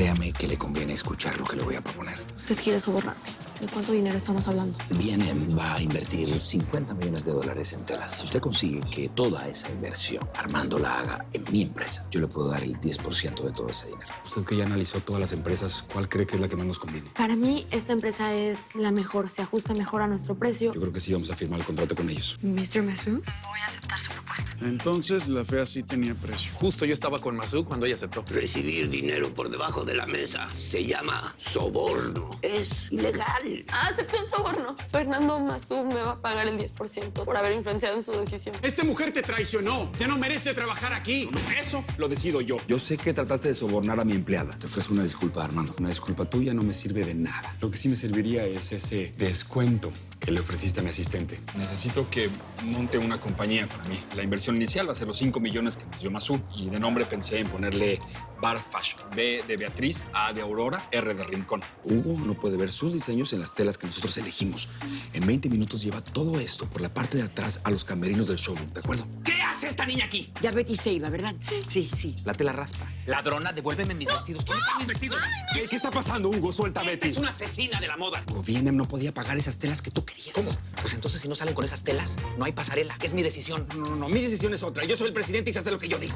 Créame que le conviene escuchar lo que le voy a proponer. Usted quiere sobornarme. ¿De cuánto dinero estamos hablando? B&M va a invertir $50 millones en telas. Si usted consigue que toda esa inversión Armando la haga en mi empresa, yo le puedo dar el 10% de todo ese dinero. Usted que ya analizó todas las empresas, ¿cuál cree que es la que más nos conviene? Para mí, esta empresa es la mejor. Se ajusta mejor a nuestro precio. Yo creo que sí vamos a firmar el contrato con ellos. Mr. Masood, voy a aceptar su propuesta. Entonces, la fea sí tenía precio. Justo yo estaba con Masood cuando ella aceptó. Recibir dinero por debajo de la mesa se llama soborno. Es ilegal. Acepté un soborno. Fernando Masood me va a pagar el 10% por haber influenciado en su decisión. Esta mujer te traicionó. Ya no merece trabajar aquí. Eso lo decido yo. Yo sé que trataste de sobornar a mi empleada. Te ofrezco una disculpa, Armando. Una disculpa tuya no me sirve de nada. Lo que sí me serviría es ese descuento que le ofreciste a mi asistente. Necesito que monte una compañía para mí. La inversión inicial va a ser los 5 millones que nos dio Masood. Y de nombre pensé en ponerle Bar Fashion. B de Beatriz, A de Aurora, R de Rincón. Hugo no puede ver sus diseños en las telas que nosotros elegimos. En 20 minutos lleva todo esto por la parte de atrás a los camerinos del showroom, ¿de acuerdo? ¿Qué hace esta niña aquí? Ya Betty se iba, ¿verdad? Sí, sí. La tela raspa. Ladrona, devuélveme mis vestidos. ¿Dónde están mis vestidos? ¿Qué está pasando, Hugo? Suelta a Esta Betty. es una asesina de la moda. Hugo, B&M no podía pagar esas telas que tú querías. ¿Cómo? Pues entonces si no salen con esas telas, no hay pasarela. Es mi decisión. No, mi decisión es otra. Yo soy el presidente y se hace lo que yo digo.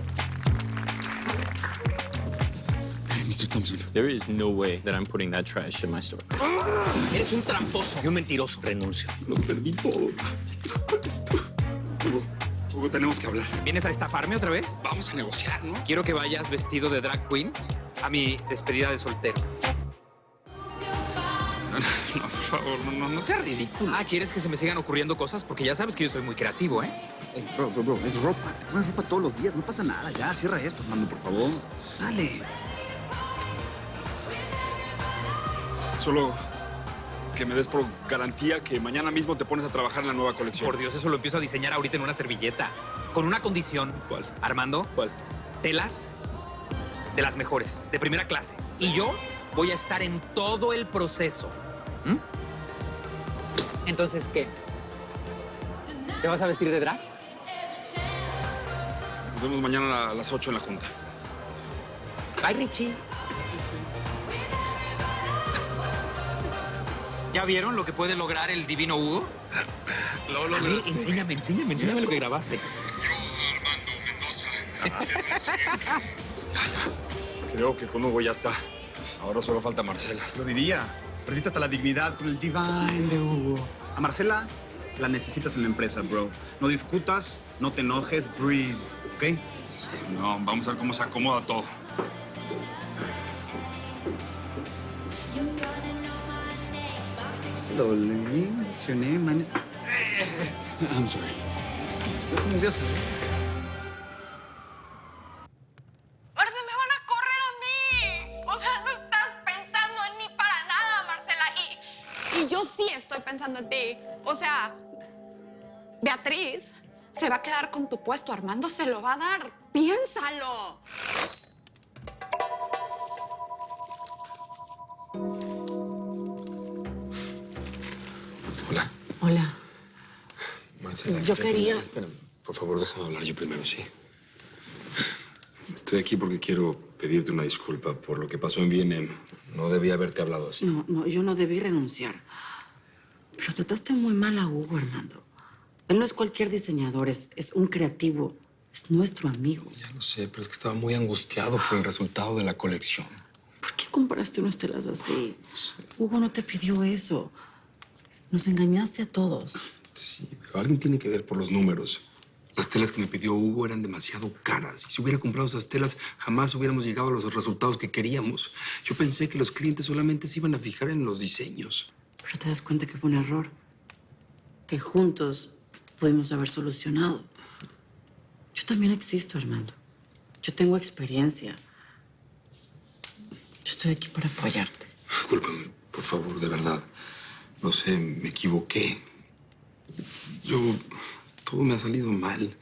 Mr. Thompson. There is no way that I'm putting that trash in my store. Eres un tramposo y un mentiroso. Renuncio. Lo perdí todo. Hugo, tenemos que hablar. ¿Vienes a estafarme otra vez? Vamos a negociar, ¿no? Quiero que vayas vestido de drag queen a mi despedida de soltero. No, por favor, no seas ridículo. Ah, ¿quieres que se me sigan ocurriendo cosas? Porque ya sabes que yo soy muy creativo, ¿eh? Bro, es ropa. Te pones ropa todos los días, no pasa nada. Ya, cierra esto, Armando, por favor. Dale. Solo que me des por garantía que mañana mismo te pones a trabajar en la nueva colección. Por Dios, eso lo empiezo a diseñar ahorita en una servilleta. Con una condición. ¿Cuál? Armando. ¿Cuál? Telas de las mejores, de primera clase. Y yo voy a estar en todo el proceso. Entonces, ¿qué? ¿Te vas a vestir de drag? Nos vemos mañana a las 8 en la junta. Bye, Richie. ¿Ya vieron lo que puede lograr el divino Hugo? Lo A ver, enséñame lo que grabaste. Creo que con Hugo ya está. Ahora solo falta Marcela. Lo diría. Perdiste hasta la dignidad con el divine de Hugo. A Marcela la necesitas en la empresa, bro. No discutas, no te enojes, breathe, ¿ok? Sí, no, vamos a ver cómo se acomoda todo. Slowly, what's your name, man? I'm sorry. Estoy nervioso. Marce, me van a correr a mí. O sea, no estás pensando en mí para nada, Marcela. Y yo sí estoy pensando en ti. O sea, Beatriz se va a quedar con tu puesto. Armando se lo va a dar. Piénsalo. Hola, Hola. Marcela. Yo quería... Espérame, por favor, déjame hablar yo primero, ¿sí? Estoy aquí porque quiero pedirte una disculpa por lo que pasó en B&M. No debía haberte hablado así. No, yo no debí renunciar. Pero trataste muy mal a Hugo, Armando. Él no es cualquier diseñador, es un creativo. Es nuestro amigo. Ya lo sé, pero es que estaba muy angustiado por el resultado de la colección. ¿Por qué compraste unas telas así? Hugo no te pidió eso. Nos engañaste a todos. Sí, pero alguien tiene que ver por los números. Las telas que me pidió Hugo eran demasiado caras. Y si hubiera comprado esas telas, jamás hubiéramos llegado a los resultados que queríamos. Yo pensé que los clientes solamente se iban a fijar en los diseños. Pero te das cuenta que fue un error. Que juntos pudimos haber solucionado. Yo también existo, Armando. Yo tengo experiencia. Yo estoy aquí para apoyarte. Discúlpame, por favor, de verdad. Lo sé, me equivoqué. Todo me ha salido mal.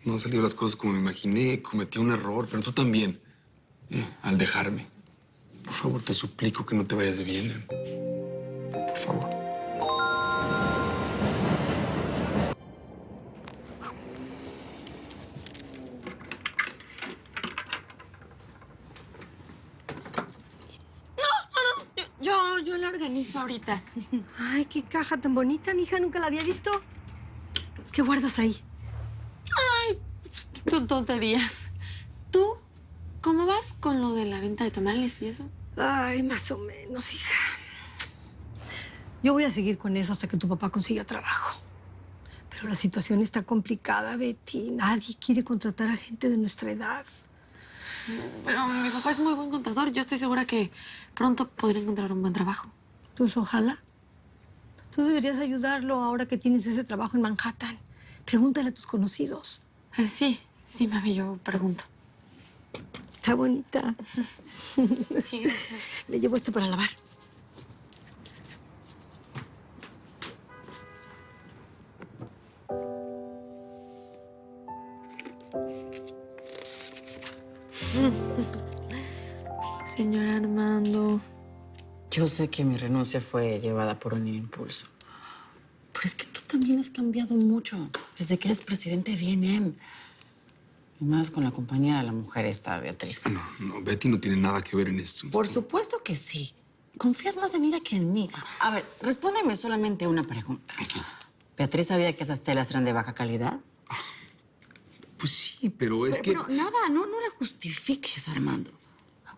No han salido las cosas como me imaginé. Cometí un error, pero tú también. Al dejarme. Por favor, te suplico que no te vayas de bien. Por favor. organizo ahorita. Ay, qué caja tan bonita, mija. Nunca la había visto. ¿Qué guardas ahí? Ay, tonterías. ¿Tú cómo vas con lo de la venta de tamales y eso? Ay, más o menos, hija. Yo voy a seguir con eso hasta que tu papá consiga trabajo. Pero la situación está complicada, Betty. Nadie quiere contratar a gente de nuestra edad. Pero mi papá es muy buen contador. Yo estoy segura que pronto podrá encontrar un buen trabajo. Pues ojalá. Tú deberías ayudarlo ahora que tienes ese trabajo en Manhattan. Pregúntale a tus conocidos. Sí, mami, yo pregunto. Está bonita. Sí, gracias. Le llevo esto para lavar. Señor Armando. Yo sé que mi renuncia fue llevada por un impulso. Pero es que tú también has cambiado mucho desde que eres presidente de B&M. Y más con la compañía de la mujer esta, Beatriz. No, Betty no tiene nada que ver en esto. Por supuesto que sí. Confías más en ella que en mí. A ver, respóndeme solamente una pregunta. Okay. ¿Beatriz sabía que esas telas eran de baja calidad? Pues sí, pero es que... Pero nada, no la justifiques, Armando.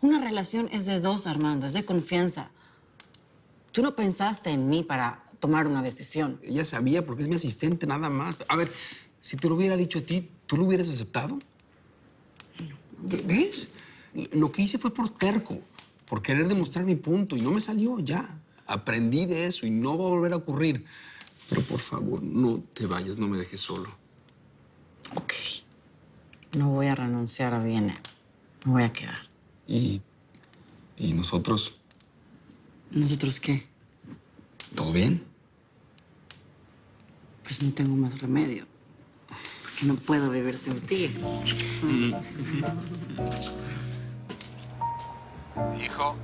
Una relación es de dos, Armando, es de confianza. Tú no pensaste en mí para tomar una decisión. Ella sabía porque es mi asistente nada más. A ver, si te lo hubiera dicho a ti, ¿tú lo hubieras aceptado? ¿Ves? Lo que hice fue por terco, por querer demostrar mi punto y no me salió ya. Aprendí de eso y no va a volver a ocurrir. Pero por favor, no te vayas, no me dejes solo. Ok. No voy a renunciar a B&M. Me voy a quedar. ¿Y nosotros? ¿Nosotros qué? ¿Todo bien? Pues no tengo más remedio. Porque no puedo vivir sin ti. Hijo,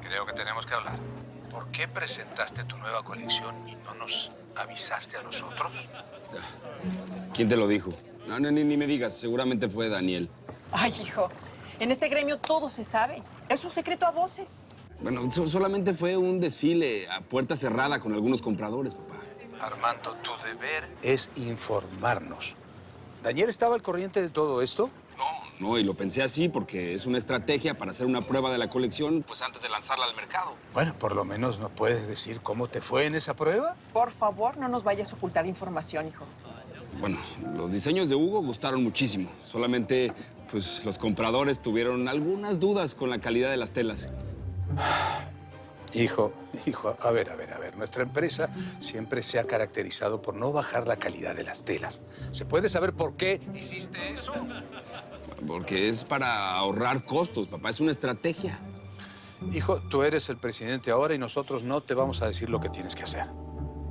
creo que tenemos que hablar. ¿Por qué presentaste tu nueva colección y no nos avisaste a nosotros? ¿Quién te lo dijo? No, ni me digas. Seguramente fue Daniel. Ay, hijo, en este gremio todo se sabe. Es un secreto a voces. Bueno, solamente fue un desfile a puerta cerrada con algunos compradores, papá. Armando, tu deber es informarnos. ¿Daniel estaba al corriente de todo esto? No, y lo pensé así porque es una estrategia para hacer una prueba de la colección, pues antes de lanzarla al mercado. Bueno, por lo menos nos puedes decir cómo te fue en esa prueba. Por favor, no nos vayas a ocultar información, hijo. Bueno, los diseños de Hugo gustaron muchísimo. Solamente, pues, los compradores tuvieron algunas dudas con la calidad de las telas. Hijo, a ver. Nuestra empresa siempre se ha caracterizado por no bajar la calidad de las telas. ¿Se puede saber por qué hiciste eso? Porque es para ahorrar costos, papá. Es una estrategia. Hijo, tú eres el presidente ahora y nosotros no te vamos a decir lo que tienes que hacer.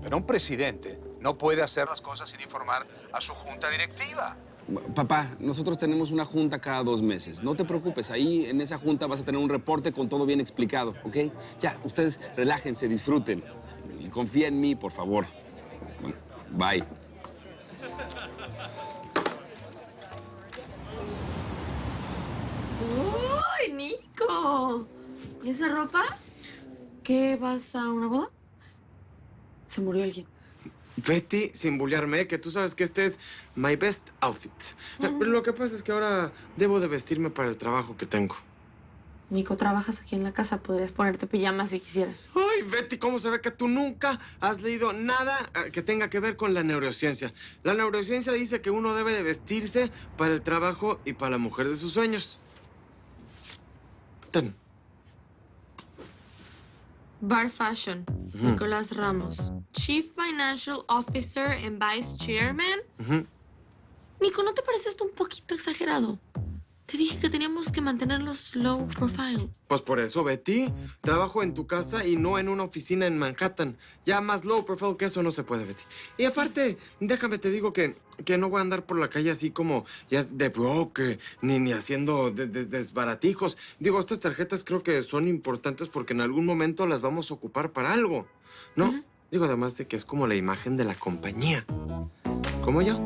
Pero un presidente no puede hacer las cosas sin informar a su junta directiva. Papá, nosotros tenemos una junta cada 2 meses. No te preocupes, ahí en esa junta vas a tener un reporte con todo bien explicado, ¿ok? Ya, ustedes relájense, disfruten. Y confía en mí, por favor. Bueno, bye. ¡Uy, Nico! ¿Y esa ropa? ¿Qué, vas a una boda? Se murió alguien. Betty, sin bullearme, que tú sabes que este es my best outfit. Pero lo que pasa es que ahora debo de vestirme para el trabajo que tengo. Nico, trabajas aquí en la casa. Podrías ponerte pijamas si quisieras. Ay, Betty, ¿cómo se ve que tú nunca has leído nada que tenga que ver con la neurociencia? La neurociencia dice que uno debe de vestirse para el trabajo y para la mujer de sus sueños. Ten. Bar Fashion, Nicolás Ramos, Chief Financial Officer and Vice Chairman. Nico, ¿no te parece esto un poquito exagerado? Te dije que teníamos que mantenerlos low profile. Pues por eso, Betty, trabajo en tu casa y no en una oficina en Manhattan. Ya más low profile que eso no se puede, Betty. Y aparte, déjame te digo que no voy a andar por la calle así como ya de broke, ni haciendo desbaratijos. Digo, estas tarjetas creo que son importantes porque en algún momento las vamos a ocupar para algo, ¿no? Digo, además de que es como la imagen de la compañía. Como yo.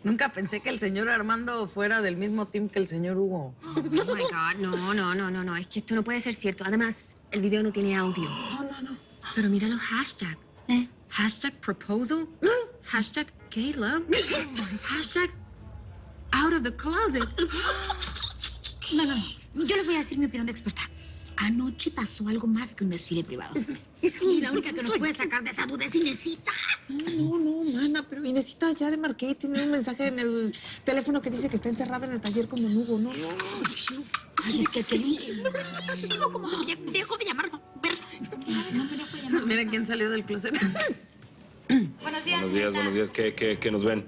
Nunca pensé que el señor Armando fuera del mismo team que el señor Hugo. Oh, my God, no. Es que esto no puede ser cierto. Además, el video no tiene audio. No. Pero mira los hashtags. Hashtag proposal. Hashtag gay love. Hashtag out of the closet. No. Yo les voy a decir mi opinión de experta. Anoche pasó algo más que un desfile privado. Y la única que nos puede sacar de esa duda es Inesita. No, mana, pero Inesita ya le marqué y tiene un mensaje en el teléfono que dice que está encerrada en el taller con Don Hugo, ¿no? Ay, es que como que me dejó de llamar. No me dejó de llamar. Mira quién salió del closet. Buenos días. Buenos días. ¿Qué nos ven?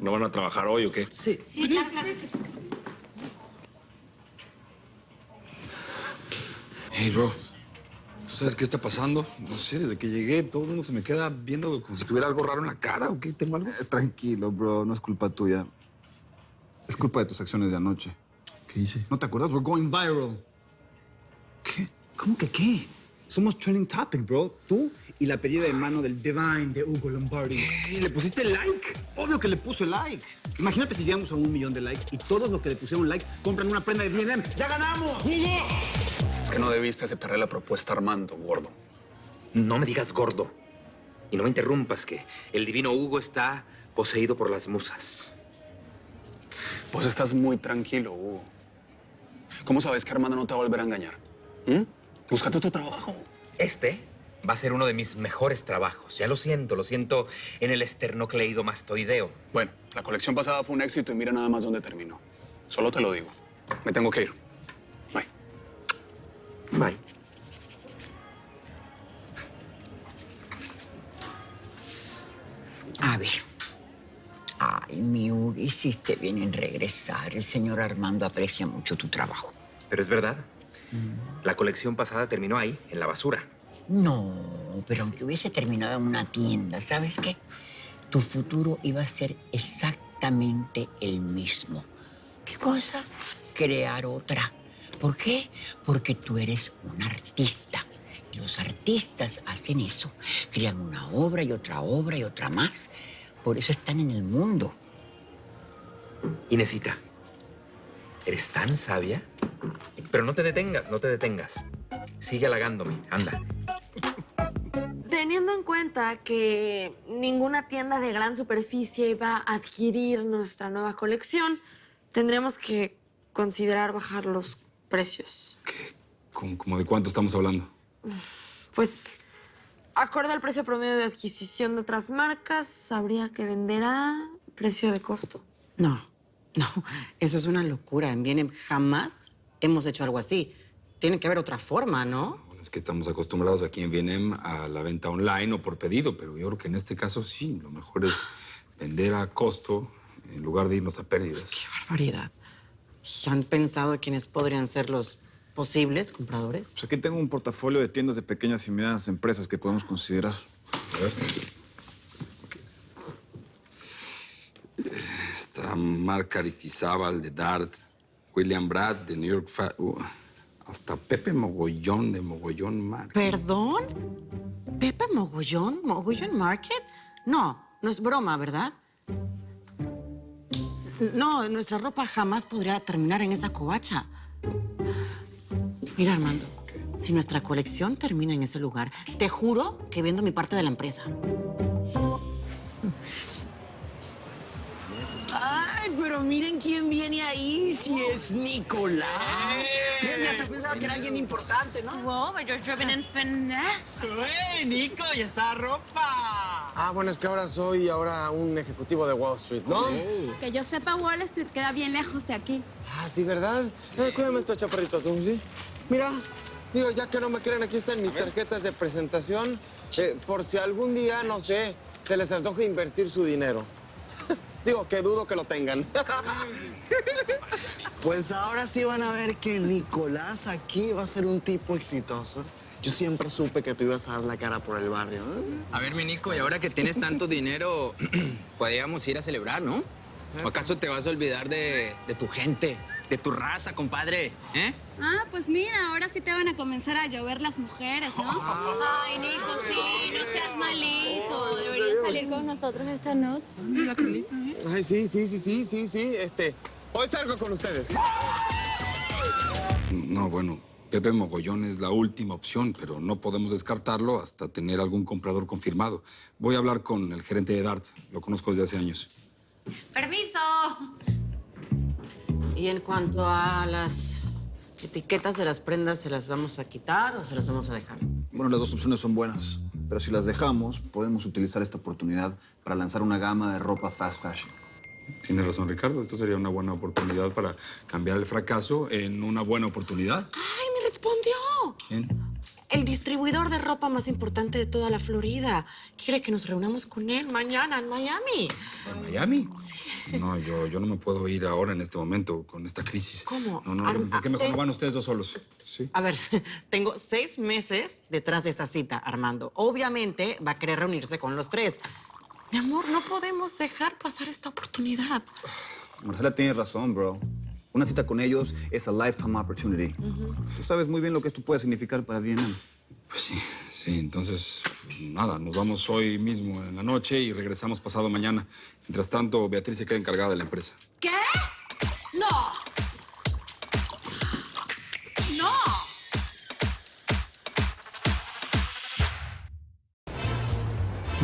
¿No van a trabajar hoy o qué? Sí, claro. Hey, bro. ¿Tú sabes qué está pasando? No sé, desde que llegué todo el mundo se me queda viendo como si tuviera algo raro en la cara o qué. ¿Tengo algo? Tranquilo, bro. No es culpa tuya. Es culpa de tus acciones de anoche. ¿Qué hice? ¿No te acuerdas? We're going viral. ¿Qué? ¿Cómo que qué? Somos trending topic, bro. Tú y la pedida de mano del Divine de Hugo Lombardi. ¿Qué? ¿Le pusiste like? Obvio que le puso like. Imagínate si llegamos a 1 millón de likes y todos los que le pusieron like compran una prenda de B&M. ¡Ya ganamos! ¡Hugo! Es que no debiste aceptarle la propuesta a Armando, gordo. No me digas gordo. Y no me interrumpas, que el divino Hugo está poseído por las musas. Vos estás muy tranquilo, Hugo. ¿Cómo sabes que Armando no te va a volver a engañar? Búscate otro trabajo. Este va a ser uno de mis mejores trabajos. Ya lo siento en el esternocleidomastoideo. Bueno, la colección pasada fue un éxito y mira nada más dónde terminó. Solo te lo digo. Me tengo que ir. Bye. A ver. Ay, mi Hugo, hiciste bien en regresar. El señor Armando aprecia mucho tu trabajo. Pero es verdad. La colección pasada terminó ahí, en la basura. No, pero aunque hubiese terminado en una tienda, ¿sabes qué? Tu futuro iba a ser exactamente el mismo. ¿Qué cosa? Crear otra. ¿Por qué? Porque tú eres un artista. Y los artistas hacen eso. Crean una obra y otra más. Por eso están en el mundo. Inesita, eres tan sabia. Pero no te detengas. Sigue halagándome, anda. Teniendo en cuenta que ninguna tienda de gran superficie va a adquirir nuestra nueva colección, tendremos que considerar bajar los precios. ¿Cómo de cuánto estamos hablando? Pues, acorde al precio promedio de adquisición de otras marcas, habría que vender a precio de costo. No, eso es una locura. En B&M jamás hemos hecho algo así. Tiene que haber otra forma, ¿no? Bueno, es que estamos acostumbrados aquí en B&M a la venta online o por pedido, pero yo creo que en este caso sí. Lo mejor es vender a costo en lugar de irnos a pérdidas. ¡Qué barbaridad! ¿Ya han pensado quiénes podrían ser los posibles compradores? Pues aquí tengo un portafolio de tiendas de pequeñas y medianas empresas que podemos considerar. A ver. Está Marc Aristizábal de Dart, William Brad de New York hasta Pepe Mogollón de Mogollón Market. ¿Perdón? ¿Pepe Mogollón? ¿Mogollón Market? No es broma, ¿verdad? No, nuestra ropa jamás podría terminar en esa covacha. Mira, Armando, si nuestra colección termina en ese lugar, te juro que vendo mi parte de la empresa. Ay, pero miren quién viene ahí, si es Nicolás. Ya hasta pensaba que era alguien importante, ¿no? Wow, but you're driven in finesse. ¡Hey, Nico! ¡Ya está ropa! Bueno, es que ahora soy un ejecutivo de Wall Street, ¿no? Que yo sepa, Wall Street queda bien lejos de aquí. Sí, ¿verdad? Cuídame esto, chaparrito, tú, ¿sí? Mira, digo, ya que no me creen, aquí están mis tarjetas de presentación. Por si algún día, no sé, se les antoja invertir su dinero. Digo, que dudo que lo tengan. Pues ahora sí van a ver que Nicolás aquí va a ser un tipo exitoso. Yo siempre supe que tú ibas a dar la cara por el barrio. A ver, mi Nico, y ahora que tienes tanto dinero, podríamos ir a celebrar, ¿no? ¿O acaso te vas a olvidar de tu gente? de tu raza, compadre. ¿Eh? Ah, pues mira, ahora sí te van a comenzar a llover las mujeres, ¿no? Ay, Nico, sí, no seas malito. Deberías salir con nosotros esta noche. La Carlita, ¿eh? Ay, sí. Hoy salgo con ustedes. No, bueno, Pepe Mogollón es la última opción, pero no podemos descartarlo hasta tener algún comprador confirmado. Voy a hablar con el gerente de Dart. Lo conozco desde hace años. ¡Permiso! Y en cuanto a las etiquetas de las prendas, ¿se las vamos a quitar o se las vamos a dejar? Bueno, las dos opciones son buenas, pero si las dejamos, podemos utilizar esta oportunidad para lanzar una gama de ropa fast fashion. Tienes razón, Ricardo. Esto sería una buena oportunidad para cambiar el fracaso en una buena oportunidad. ¡Ay, me respondió! ¿Quién? El distribuidor de ropa más importante de toda la Florida. Quiere que nos reunamos con él mañana en Miami. ¿En Miami? Sí. No, yo no me puedo ir ahora en este momento con esta crisis. ¿Cómo? No, ¿por qué mejor no van ustedes dos solos? Sí. A ver, tengo 6 meses detrás de esta cita, Armando. Obviamente va a querer reunirse con los 3. Mi amor, no podemos dejar pasar esta oportunidad. Marcela tiene razón, bro. Una cita con ellos es a lifetime opportunity. Tú sabes muy bien lo que esto puede significar para Vietnam. Pues sí. Entonces, nada, nos vamos hoy mismo en la noche y regresamos pasado mañana. Mientras tanto, Beatriz se queda encargada de la empresa. ¿Qué? ¡No! ¡No!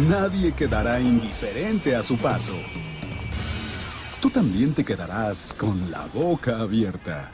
Nadie quedará indiferente a su paso. Tú también te quedarás con la boca abierta.